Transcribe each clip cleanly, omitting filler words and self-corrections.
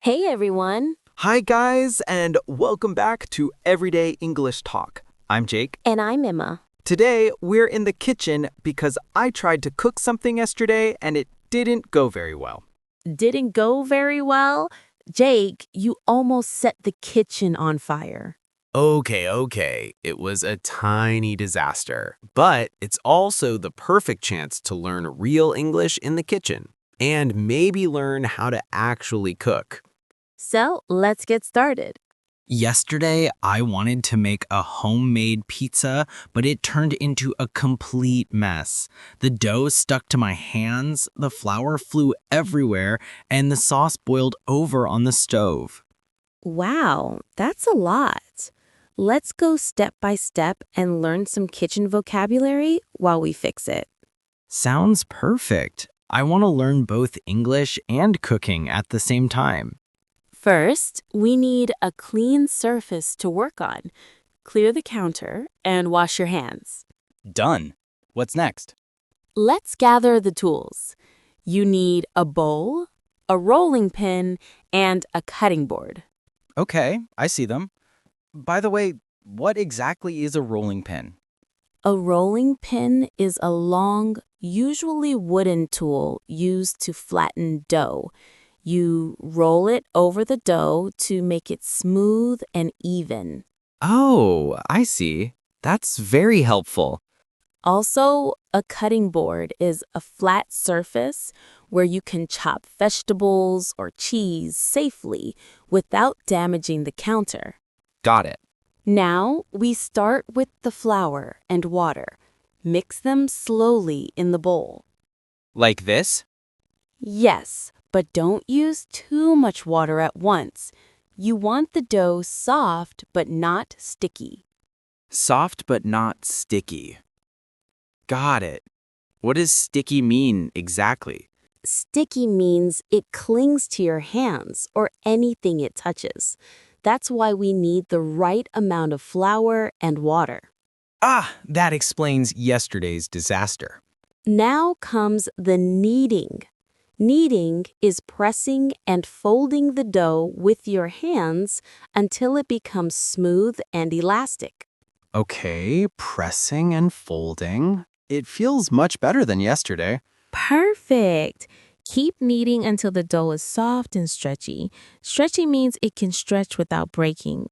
Hey everyone, Hi, guys, and welcome back to Everyday English Talk. I'm Jake. and I'm Emma. Today, we're in the kitchen because I tried to cook something yesterday and it didn't go very well. Didn't go very well. Jake, you almost set the kitchen on fire. Okay. It was a tiny disaster, but it's also the perfect chance to learn real English in the kitchen and maybe learn how to actually cook. So let's get started. Yesterday, I wanted to make a homemade pizza, but it turned into a complete mess. The dough stuck to my hands, the flour flew everywhere, and the sauce boiled over on the stove. Wow, that's a lot. Let's go step by step and learn some kitchen vocabulary while we fix it. Sounds perfect. I want to learn both English and cooking at the same time. First, we need a clean surface to work on. Clear the counter and wash your hands. Done. What's next? Let's gather the tools. You need a bowl, a rolling pin, and a cutting board. Okay, I see them. By the way, what exactly is a rolling pin? A rolling pin is a long, usually wooden tool used to flatten dough. You roll it over the dough to make it smooth and even. Oh, I see. That's very helpful. Also, a cutting board is a flat surface where you can chop vegetables or cheese safely without damaging the counter. Got it. Now, we start with the flour and water. Mix them slowly in the bowl. Like this? Yes, but don't use too much water at once. You want the dough soft but not sticky. Soft but not sticky. Got it. What does sticky mean exactly? Sticky means it clings to your hands or anything it touches. That's why we need the right amount of flour and water. That explains yesterday's disaster. Now comes the kneading. Kneading is pressing and folding the dough with your hands until it becomes smooth and elastic. Okay, pressing and folding. It feels much better than yesterday. Perfect. Keep kneading until the dough is soft and stretchy. Stretchy means it can stretch without breaking.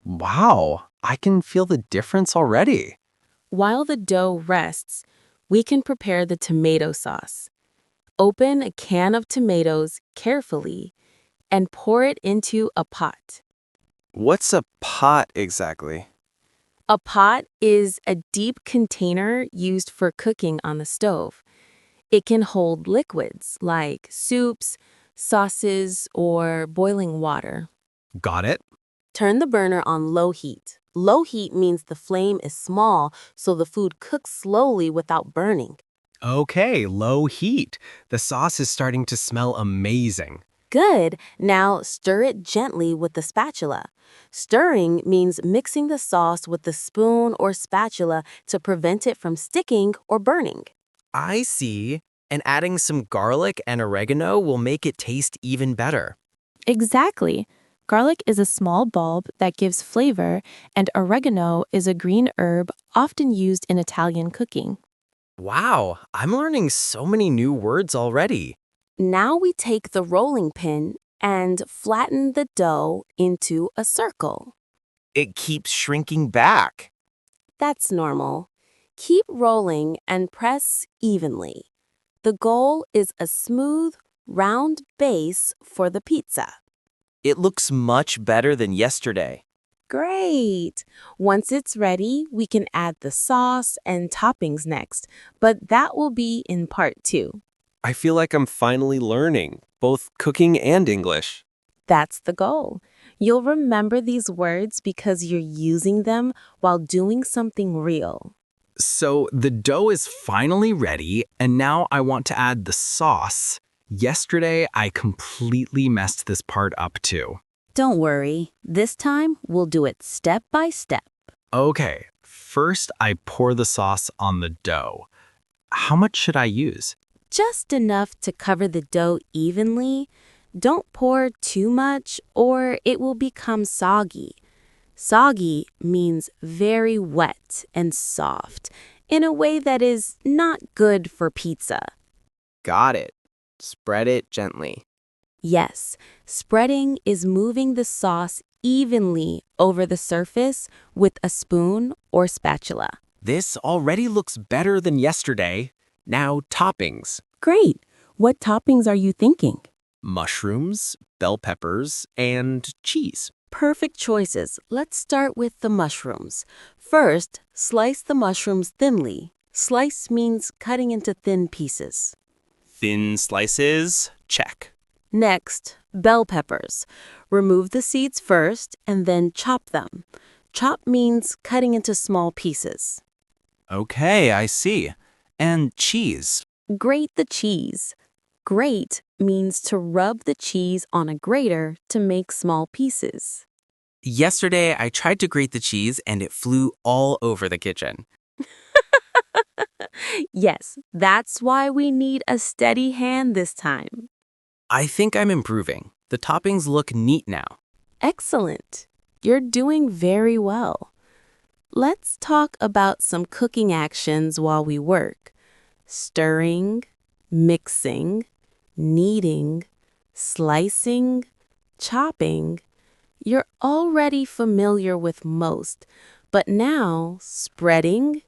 Wow, I can feel the difference already. While the dough rests, we can prepare the tomato sauce. Open a can of tomatoes carefully and pour it into a pot. What's a pot exactly? A pot is a deep container used for cooking on the stove. It can hold liquids like soups, sauces, or boiling water. Got it? Turn the burner on low heat. Low heat means the flame is small, so the food cooks slowly without burning. Okay, low heat. The sauce is starting to smell amazing. Good. Now stir it gently with the spatula. Stirring means mixing the sauce with the spoon or spatula to prevent it from sticking or burning. I see. And adding some garlic and oregano will make it taste even better. Exactly. Garlic is a small bulb that gives flavor, and oregano is a green herb often used in Italian cooking. Wow, I'm learning so many new words already. Now we take the rolling pin and flatten the dough into a circle. It keeps shrinking back. That's normal. Keep rolling and press evenly. The goal is a smooth, round base for the pizza. It looks much better than yesterday. Great! Once it's ready, we can add the sauce and toppings next, but that will be in part 2. I feel like I'm finally learning, both cooking and English. That's the goal. You'll remember these words because you're using them while doing something real. So the dough is finally ready, and now I want to add the sauce. Yesterday, I completely messed this part up too. Don't worry. This time, we'll do it step by step. Okay, first I pour the sauce on the dough. How much should I use? Just enough to cover the dough evenly. Don't pour too much or it will become soggy. Soggy means very wet and soft in a way that is not good for pizza. Got it. Spread it gently. Yes, spreading is moving the sauce evenly over the surface with a spoon or spatula. This already looks better than yesterday. Now toppings. Great. What toppings are you thinking? Mushrooms, bell peppers, and cheese. Perfect choices. Let's start with the mushrooms. First, slice the mushrooms thinly. Slice means cutting into thin pieces. Thin slices, check. Next, bell peppers. Remove the seeds first and then chop them. Chop means cutting into small pieces. Okay, I see. And cheese. Grate the cheese. Grate means to rub the cheese on a grater to make small pieces. Yesterday, I tried to grate the cheese and it flew all over the kitchen. Yes, that's why we need a steady hand this time. I think I'm improving. The toppings look neat now. Excellent. You're doing very well. Let's talk about some cooking actions while we work. Stirring, mixing, kneading, slicing, chopping. You're already familiar with most, but now spreading,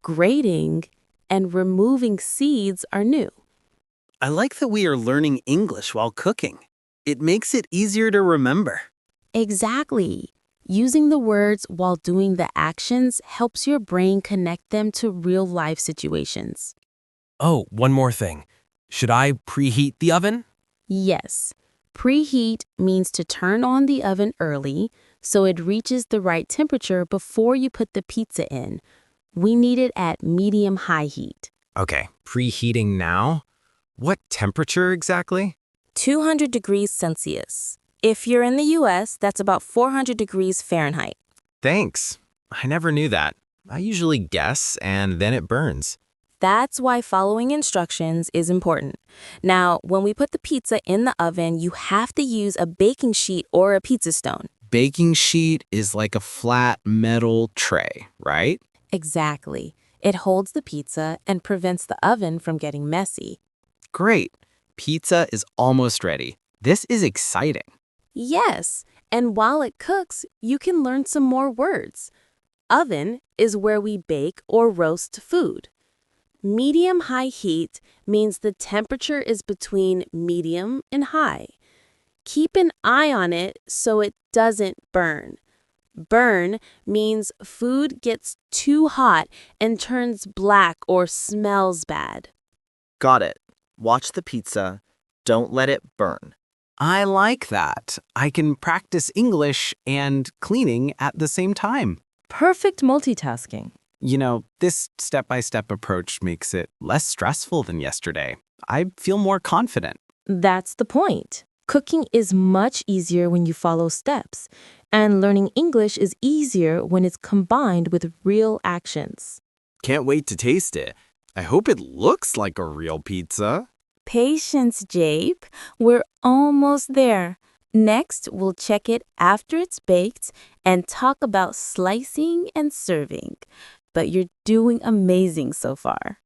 grating, and removing seeds are new. I like that we are learning English while cooking. It makes it easier to remember. Exactly. Using the words while doing the actions helps your brain connect them to real-life situations. Oh, one more thing. Should I preheat the oven? Yes. Preheat means to turn on the oven early so it reaches the right temperature before you put the pizza in. We need it at medium-high heat. Okay, preheating now. What temperature exactly? 200 degrees Celsius. If you're in the US, that's about 400 degrees Fahrenheit. Thanks. I never knew that. I usually guess and then it burns. That's why following instructions is important. Now, when we put the pizza in the oven, you have to use a baking sheet or a pizza stone. Baking sheet is like a flat metal tray, right? Exactly. It holds the pizza and prevents the oven from getting messy. Great. Pizza is almost ready. This is exciting. Yes, and while it cooks, you can learn some more words. Oven is where we bake or roast food. Medium-high heat means the temperature is between medium and high. Keep an eye on it so it doesn't burn. Burn means food gets too hot and turns black or smells bad. Got it. Watch the pizza. Don't let it burn. I like that. I can practice English and cleaning at the same time. Perfect multitasking. You know, this step-by-step approach makes it less stressful than yesterday. I feel more confident. That's the point. Cooking is much easier when you follow steps, and learning English is easier when it's combined with real actions. Can't wait to taste it. I hope it looks like a real pizza. Patience, Jabe. We're almost there. Next, we'll check it after it's baked and talk about slicing and serving. But you're doing amazing so far.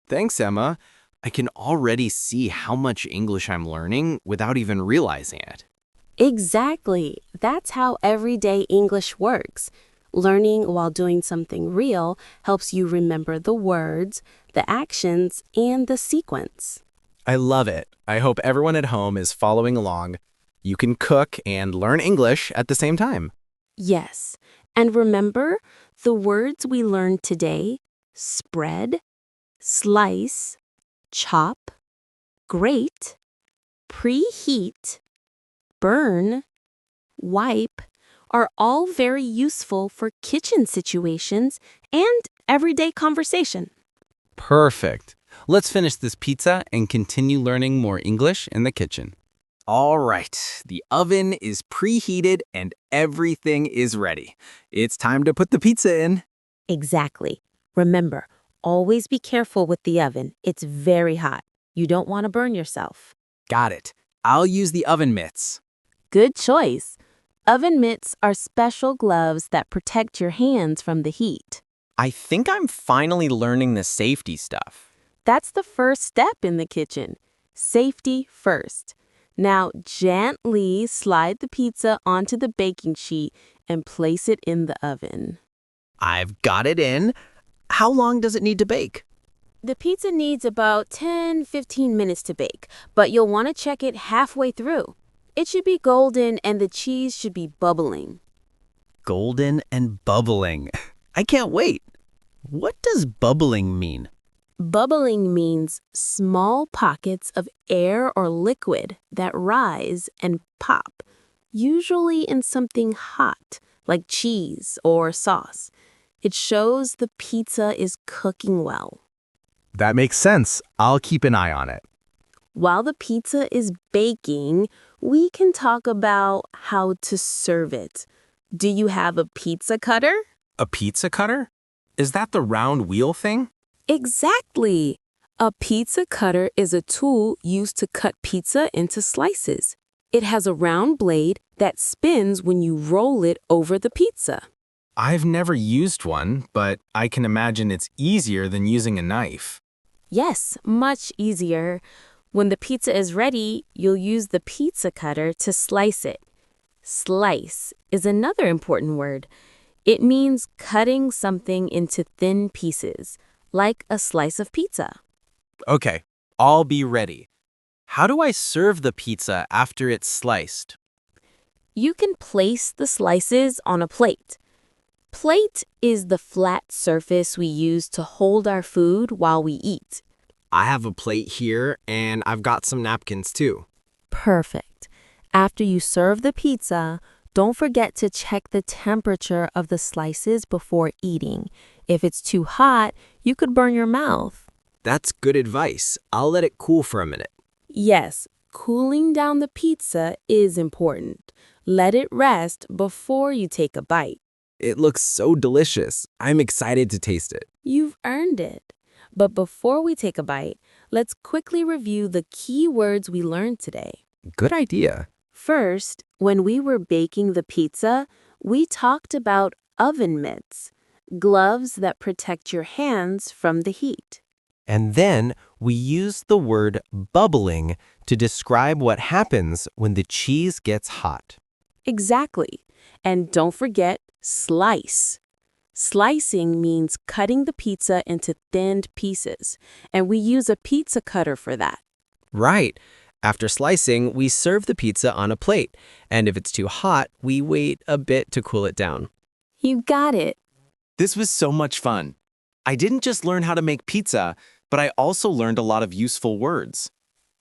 Thanks, Emma. I can already see how much English I'm learning without even realizing it. Exactly. That's how everyday English works. Learning while doing something real helps you remember the words, the actions, and the sequence. I love it. I hope everyone at home is following along. You can cook and learn English at the same time. Yes. And remember, the words we learned today: spread, slice, chop, grate, preheat, burn, wipe are all very useful for kitchen situations and everyday conversation. Perfect. Let's finish this pizza and continue learning more English in the kitchen. All right, the oven is preheated and everything is ready. It's time to put the pizza in. Exactly. Remember, always be careful with the oven. It's very hot. You don't want to burn yourself. Got it. I'll use the oven mitts. Good choice. Oven mitts are special gloves that protect your hands from the heat. I think I'm finally learning the safety stuff. That's the first step in the kitchen. Safety first. Now, gently slide the pizza onto the baking sheet and place it in the oven. I've got it in. How long does it need to bake? The pizza needs about 10-15 minutes to bake, but you'll want to check it halfway through. It should be golden and the cheese should be bubbling. Golden and bubbling. I can't wait. What does bubbling mean? Bubbling means small pockets of air or liquid that rise and pop, usually in something hot, like cheese or sauce. It shows the pizza is cooking well. That makes sense. I'll keep an eye on it. While the pizza is baking, we can talk about how to serve it. Do you have a pizza cutter? A pizza cutter? Is that the round wheel thing? Exactly. A pizza cutter is a tool used to cut pizza into slices. It has a round blade that spins when you roll it over the pizza. I've never used one, but I can imagine it's easier than using a knife. Yes, much easier. When the pizza is ready, you'll use the pizza cutter to slice it. Slice is another important word. It means cutting something into thin pieces, like a slice of pizza. Okay, I'll be ready. How do I serve the pizza after it's sliced? You can place the slices on a plate. Plate is the flat surface we use to hold our food while we eat. I have a plate here, and I've got some napkins too. Perfect. After you serve the pizza, don't forget to check the temperature of the slices before eating. If it's too hot, you could burn your mouth. That's good advice. I'll let it cool for a minute. Yes, cooling down the pizza is important. Let it rest before you take a bite. It looks so delicious. I'm excited to taste it. You've earned it. But before we take a bite, let's quickly review the key words we learned today. Good idea. First, when we were baking the pizza, we talked about oven mitts, gloves that protect your hands from the heat. And then we use the word bubbling to describe what happens when the cheese gets hot. Exactly. And don't forget, slice. Slicing means cutting the pizza into thin pieces, and we use a pizza cutter for that. Right. After slicing, we serve the pizza on a plate, and if it's too hot, we wait a bit to cool it down. You got it. This was so much fun. I didn't just learn how to make pizza, but I also learned a lot of useful words.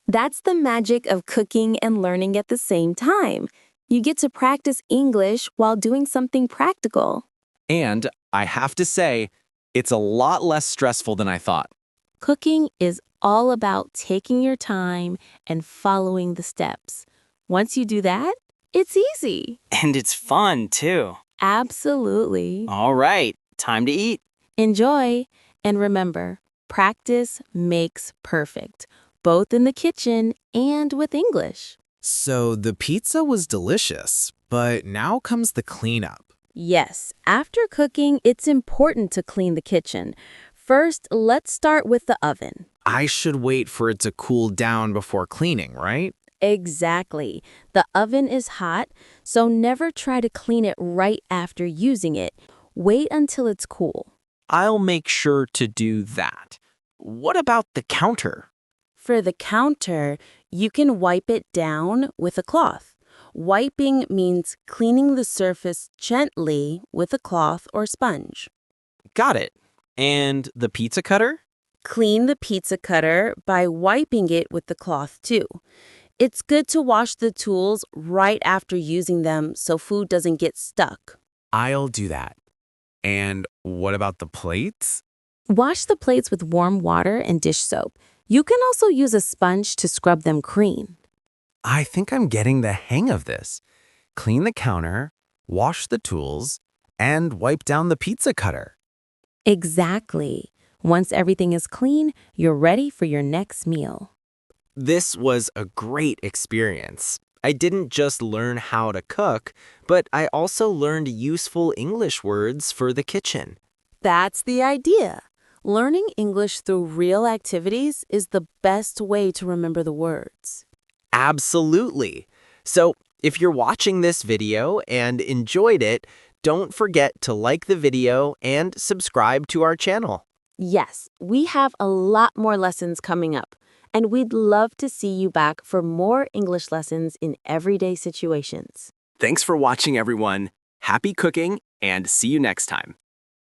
That's the magic of cooking and learning at the same time. You get to practice English while doing something practical. And I have to say, it's a lot less stressful than I thought. Cooking is all about taking your time and following the steps. Once you do that, it's easy. And it's fun, too. Absolutely. All right, time to eat. Enjoy. And remember, practice makes perfect, both in the kitchen and with English. So the pizza was delicious, but now comes the cleanup. Yes, after cooking, it's important to clean the kitchen. First, let's start with the oven. I should wait for it to cool down before cleaning, right? Exactly. The oven is hot, so never try to clean it right after using it. Wait until it's cool. I'll make sure to do that. What about the counter? For the counter, you can wipe it down with a cloth. Wiping means cleaning the surface gently with a cloth or sponge. Got it. And the pizza cutter? Clean the pizza cutter by wiping it with the cloth too. It's good to wash the tools right after using them so food doesn't get stuck. I'll do that. And what about the plates? Wash the plates with warm water and dish soap. You can also use a sponge to scrub them clean. I think I'm getting the hang of this. Clean the counter, wash the tools, and wipe down the pizza cutter. Exactly. Once everything is clean, you're ready for your next meal. This was a great experience. I didn't just learn how to cook, but I also learned useful English words for the kitchen. That's the idea. Learning English through real activities is the best way to remember the words. Absolutely. So, if you're watching this video and enjoyed it, don't forget to like the video and subscribe to our channel. Yes, we have a lot more lessons coming up, and we'd love to see you back for more English lessons in everyday situations. Thanks for watching, everyone. Happy cooking, and see you next time.